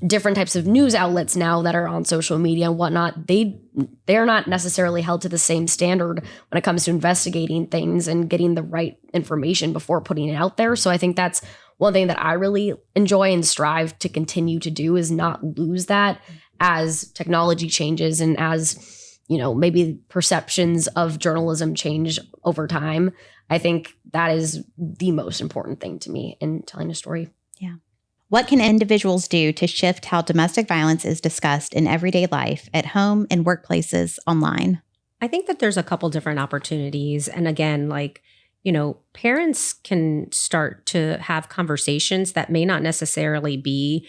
different types of news outlets now that are on social media and whatnot. They're not necessarily held to the same standard when it comes to investigating things and getting the right information before putting it out there. So I think that's one thing that I really enjoy and strive to continue to do, is not lose that as technology changes and as maybe perceptions of journalism change over time. I think that is the most important thing to me in telling a story. Yeah. What can individuals do to shift how domestic violence is discussed in everyday life, at home, in workplaces, online? I think that there's a couple different opportunities. And again, parents can start to have conversations that may not necessarily be,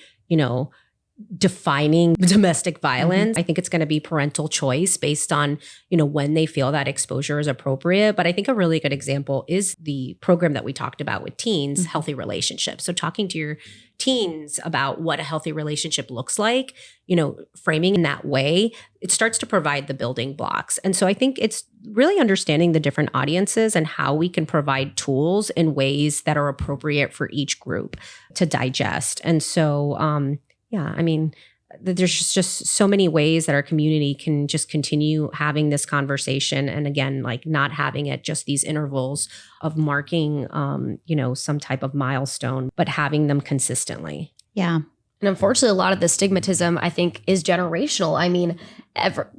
defining domestic violence. I think it's going to be parental choice based on, when they feel that exposure is appropriate. But I think a really good example is the program that we talked about with teens, healthy relationships. So talking to your teens about what a healthy relationship looks like, framing in that way, it starts to provide the building blocks. And so I think it's really understanding the different audiences and how we can provide tools in ways that are appropriate for each group to digest. And so, there's just so many ways that our community can just continue having this conversation. And again, not having it just these intervals of marking, some type of milestone, but having them consistently. Yeah. And unfortunately, a lot of the stigmatism, I think, is generational. I mean,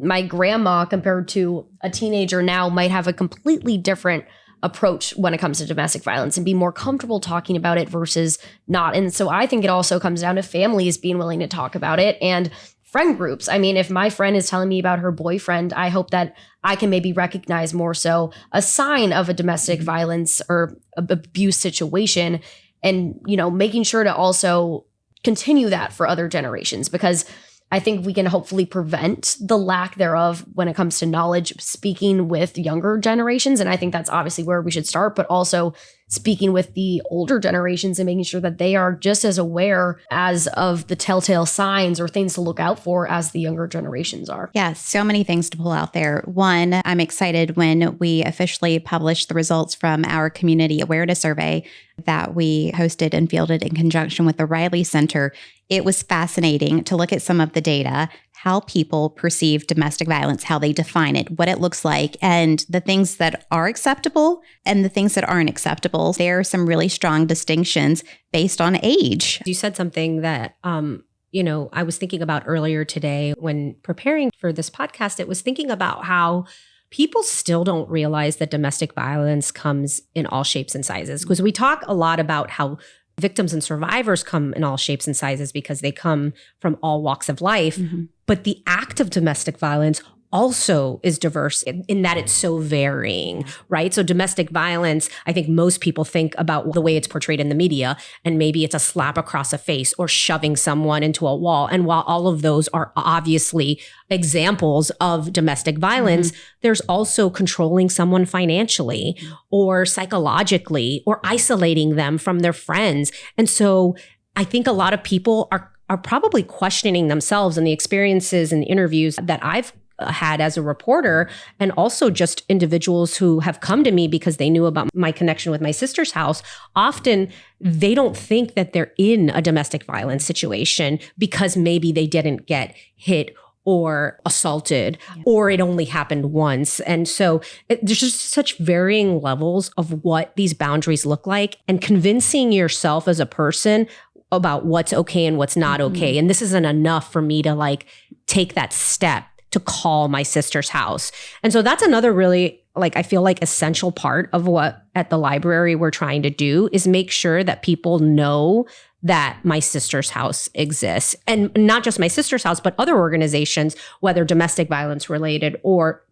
my grandma compared to a teenager now might have a completely different approach when it comes to domestic violence and be more comfortable talking about it versus not. And so I think it also comes down to families being willing to talk about it and friend groups. I mean, if my friend is telling me about her boyfriend, I hope that I can maybe recognize more so a sign of a domestic violence or abuse situation, and, making sure to also continue that for other generations, because I think we can hopefully prevent the lack thereof when it comes to knowledge, speaking with younger generations. And I think that's obviously where we should start, but also speaking with the older generations and making sure that they are just as aware as of the telltale signs or things to look out for as the younger generations are. Yeah, so many things to pull out there. One, I'm excited when we officially published the results from our community awareness survey that we hosted and fielded in conjunction with the Riley Center. It was fascinating to look at some of the data, how people perceive domestic violence, how they define it, what it looks like, and the things that are acceptable and the things that aren't acceptable. There are some really strong distinctions based on age. You said something that, I was thinking about earlier today when preparing for this podcast. It was thinking about how people still don't realize that domestic violence comes in all shapes and sizes, because we talk a lot about how victims and survivors come in all shapes and sizes because they come from all walks of life. Mm-hmm. But the act of domestic violence also is diverse in that it's so varying, right? So domestic violence, I think most people think about the way it's portrayed in the media, and maybe it's a slap across a face or shoving someone into a wall. And while all of those are obviously examples of domestic violence, there's also controlling someone financially or psychologically or isolating them from their friends. And so I think a lot of people are probably questioning themselves and the experiences and the interviews that I've had as a reporter, and also just individuals who have come to me because they knew about my connection with my sister's house. Often they don't think that they're in a domestic violence situation because maybe they didn't get hit or assaulted, or it only happened once. And so there's just such varying levels of what these boundaries look like, and convincing yourself as a person about what's okay and what's not okay. And this isn't enough for me to take that step to call my sister's house. And so that's another really, I feel like essential part of what at the library we're trying to do is make sure that people know that my sister's house exists. And not just my sister's house, but other organizations, whether domestic violence related or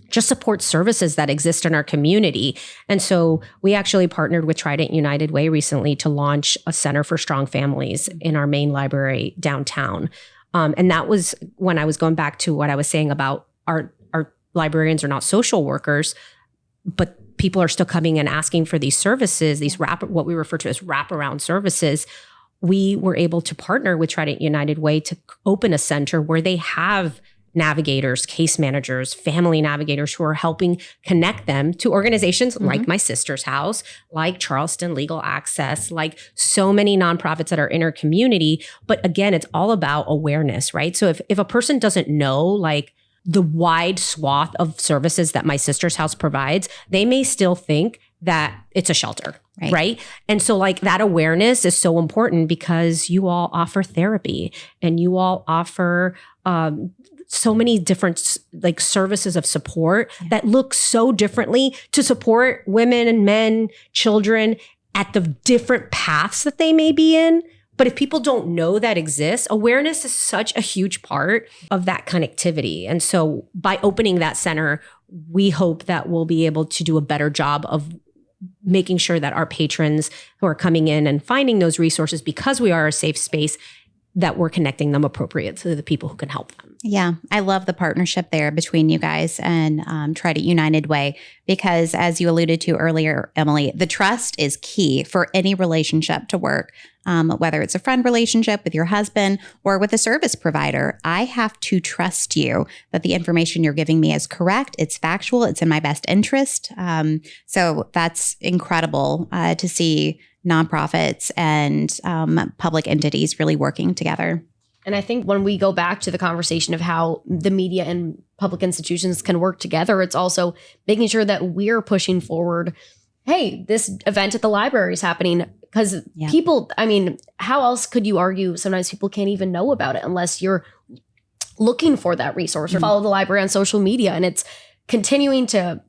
just support services that exist in our community. And so we actually partnered with Trident United Way recently to launch a Center for Strong Families in our main library downtown. And that was when I was going back to what I was saying about our librarians are not social workers, but people are still coming and asking for these services, these what we refer to as wraparound services. We were able to partner with Trident United Way to open a center where they have navigators, case managers, family navigators who are helping connect them to organizations like my sister's house, like Charleston Legal Access, like so many nonprofits that are in our community. But again, it's all about awareness, right? So if a person doesn't know the wide swath of services that my sister's house provides, they may still think that it's a shelter. Right. And so that awareness is so important because you all offer therapy and you all offer so many different services of support that look so differently to support women and men, children at the different paths that they may be in. But if people don't know that exists, awareness is such a huge part of that connectivity. And so by opening that center, we hope that we'll be able to do a better job of making sure that our patrons who are coming in and finding those resources, because we are a safe space, that we're connecting them appropriate to the people who can help them. Yeah, I love the partnership there between you guys and Trident United Way, because as you alluded to earlier, Emily, the trust is key for any relationship to work, whether it's a friend relationship with your husband or with a service provider. I have to trust you that the information you're giving me is correct, it's factual, it's in my best interest. So that's incredible to see nonprofits and public entities really working together. And I think when we go back to the conversation of how the media and public institutions can work together, it's also making sure that we're pushing forward, hey, this event at the library is happening. Because people, how else could you argue? Sometimes people can't even know about it unless you're looking for that resource or follow the library on social media. And it's continuing to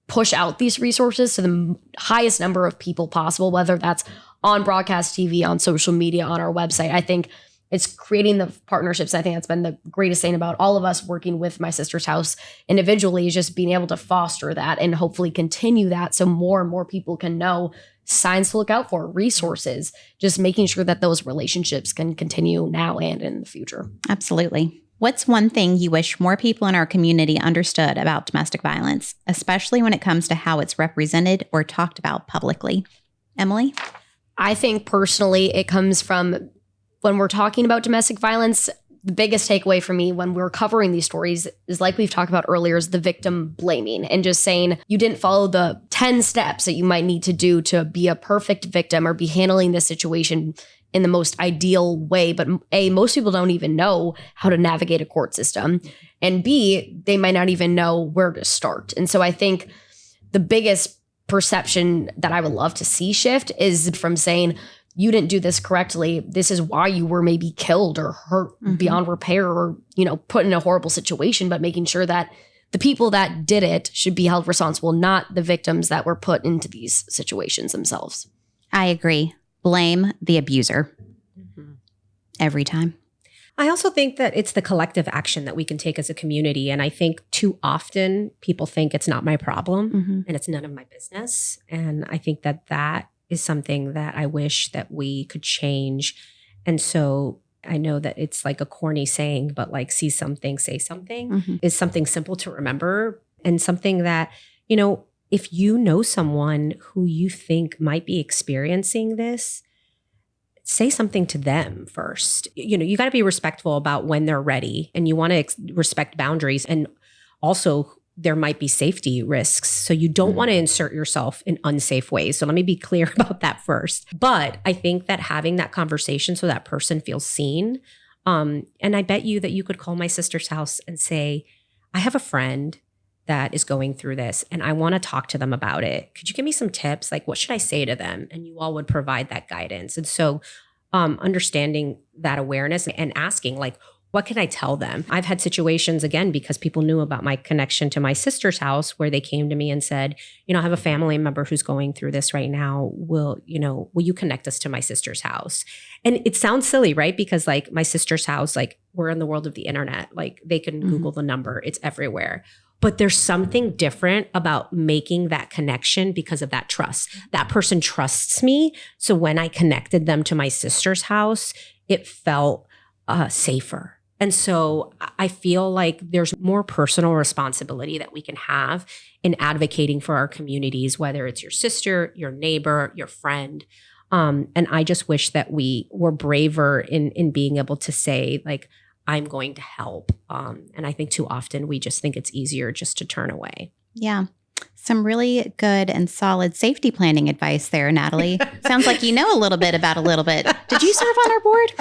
push out these resources to the highest number of people possible, whether that's on broadcast TV, on social media, on our website. I think it's creating the partnerships. I think that's been the greatest thing about all of us working with my sister's house individually, is just being able to foster that and hopefully continue that so more and more people can know signs to look out for, resources, just making sure that those relationships can continue now and in the future. Absolutely. What's one thing you wish more people in our community understood about domestic violence, especially when it comes to how it's represented or talked about publicly? Emily? I think personally, it comes from when we're talking about domestic violence, the biggest takeaway for me when we're covering these stories is, like we've talked about earlier, is the victim blaming and just saying you didn't follow the 10 steps that you might need to do to be a perfect victim or be handling this situation in the most ideal way. But A, most people don't even know how to navigate a court system. And B, they might not even know where to start. And so I think the biggest perception that I would love to see shift is from saying, you didn't do this correctly. This is why you were maybe killed or hurt beyond repair or, put in a horrible situation, but making sure that the people that did it should be held responsible, not the victims that were put into these situations themselves. I agree. Blame the abuser every time. I also think that it's the collective action that we can take as a community. And I think too often people think it's not my problem and it's none of my business. And I think that is something that I wish that we could change. And so I know that it's like a corny saying, but like see something, say something is something simple to remember and something that, if you know someone who you think might be experiencing this, say something to them first. You got to be respectful about when they're ready and you want to respect boundaries. And also there might be safety risks. So you don't want to insert yourself in unsafe ways. So let me be clear about that first. But I think that having that conversation so that person feels seen. And I bet you that you could call my sister's house and say, I have a friend that is going through this and I want to talk to them about it. Could you give me some tips? Like, what should I say to them? And you all would provide that guidance. And so understanding that awareness and asking, like, what can I tell them? I've had situations, again, because people knew about my connection to my sister's house where they came to me and said, I have a family member who's going through this right now. Will you connect us to my sister's house? And it sounds silly, right? Because like my sister's house, like we're in the world of the internet, like they can Google the number, it's everywhere. But there's something different about making that connection because of that trust. That person trusts me. So when I connected them to my sister's house, it felt safer. And so I feel like there's more personal responsibility that we can have in advocating for our communities, whether it's your sister, your neighbor, your friend. And I just wish that we were braver in being able to say, like, I'm going to help. And I think too often we just think it's easier just to turn away. Yeah. Some really good and solid safety planning advice there, Natalie. Sounds like you know a little bit about a little bit. Did you serve on our board?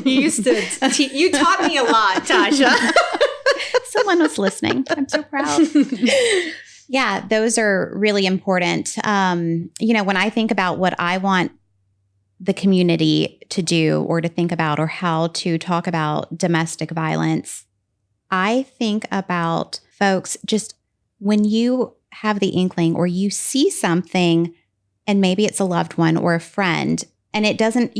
You taught me a lot, Tasha. Someone was listening. I'm so proud. Yeah, those are really important. When I think about what I want the community to do or to think about or how to talk about domestic violence, I think about folks just when you have the inkling or you see something and maybe it's a loved one or a friend and it doesn't,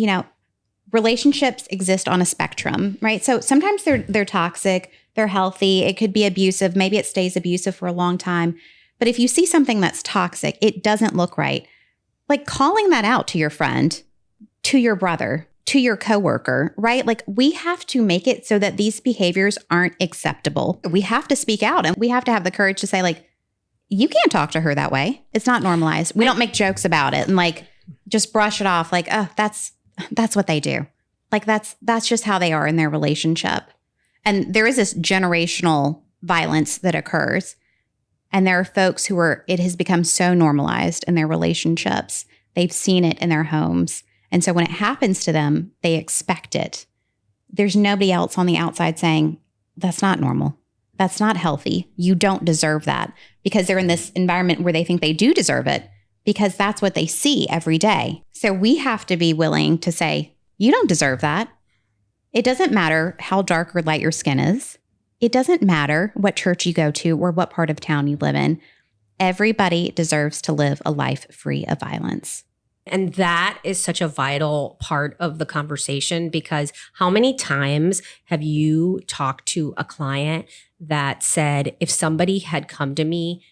relationships exist on a spectrum, right? So sometimes they're toxic, they're healthy, it could be abusive, maybe it stays abusive for a long time. But if you see something that's toxic, it doesn't look right. Like calling that out to your friend, to your brother, to your coworker, right? Like we have to make it so that these behaviors aren't acceptable. We have to speak out and we have to have the courage to say, like, you can't talk to her that way. It's not normalized. We don't make jokes about it and like just brush it off like, oh, that's what they do. Like that's just how they are in their relationship. And there is this generational violence that occurs. And there are folks it has become so normalized in their relationships. They've seen it in their homes. And so when it happens to them, they expect it. There's nobody else on the outside saying, that's not normal. That's not healthy. You don't deserve that, because they're in this environment where they think they do deserve it because that's what they see every day. So we have to be willing to say, you don't deserve that. It doesn't matter how dark or light your skin is. It doesn't matter what church you go to or what part of town you live in. Everybody deserves to live a life free of violence. And that is such a vital part of the conversation, because how many times have you talked to a client that said, if somebody had come to me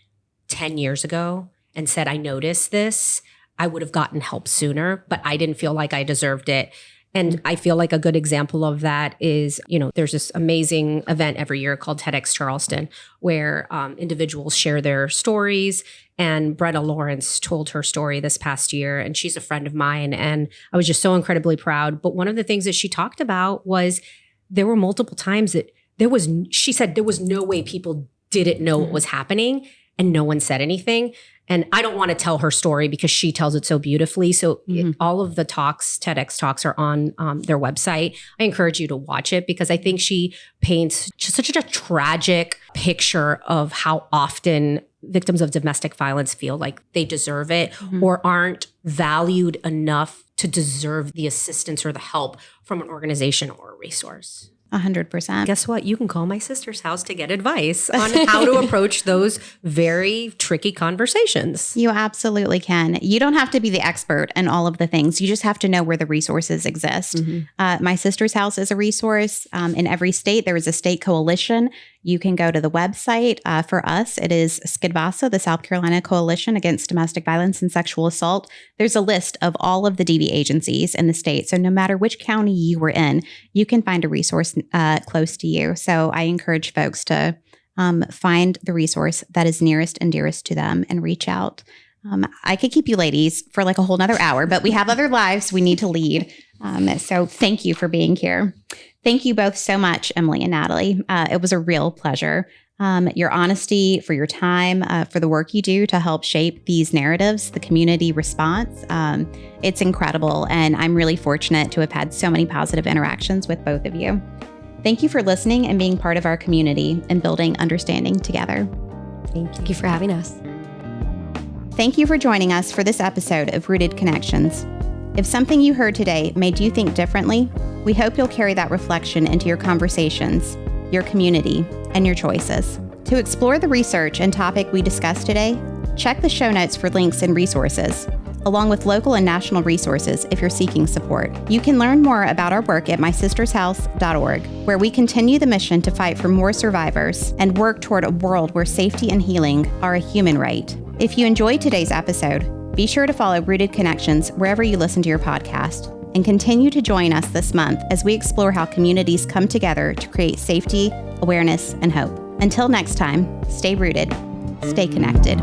10 years ago and said, I noticed this, I would have gotten help sooner, but I didn't feel like I deserved it. And I feel like a good example of that is, there's this amazing event every year called TEDx Charleston, where individuals share their stories. And Brenna Lawrence told her story this past year, and she's a friend of mine. And I was just so incredibly proud. But one of the things that she talked about was there were multiple times that she said there was no way people didn't know what was happening. and no one said anything. And I don't want to tell her story because she tells it so beautifully. So all of the talks, TEDx talks, are on their website. I encourage you to watch it because I think she paints just such a tragic picture of how often victims of domestic violence feel like they deserve it or aren't valued enough to deserve the assistance or the help from an organization or a resource. 100%. Guess what? You can call my sister's house to get advice on how to approach those very tricky conversations. You absolutely can. You don't have to be the expert in all of the things. You just have to know where the resources exist. My sister's house is a resource. In every state, there is a state coalition. You can go to the website. For us, it is SCDVASA, the South Carolina Coalition Against Domestic Violence and Sexual Assault. There's a list of all of the DV agencies in the state. So no matter which county you were in, you can find a resource close to you. So I encourage folks to find the resource that is nearest and dearest to them and reach out. I could keep you ladies for like a whole nother hour, but we have other lives we need to lead. So thank you for being here. Thank you both so much, Emily and Natalie. It was a real pleasure. Your honesty, for your time, for the work you do to help shape these narratives, the community response. It's incredible. And I'm really fortunate to have had so many positive interactions with both of you. Thank you for listening and being part of our community and building understanding together. Thank you for having us. Thank you for joining us for this episode of Rooted Connections. If something you heard today made you think differently, we hope you'll carry that reflection into your conversations, your community, and your choices. To explore the research and topic we discussed today, check the show notes for links and resources, along with local and national resources if you're seeking support. You can learn more about our work at mysistershouse.org, where we continue the mission to fight for more survivors and work toward a world where safety and healing are a human right. If you enjoyed today's episode, be sure to follow Rooted Connections wherever you listen to your podcast, and continue to join us this month as we explore how communities come together to create safety, awareness, and hope. Until next time, stay rooted, stay connected.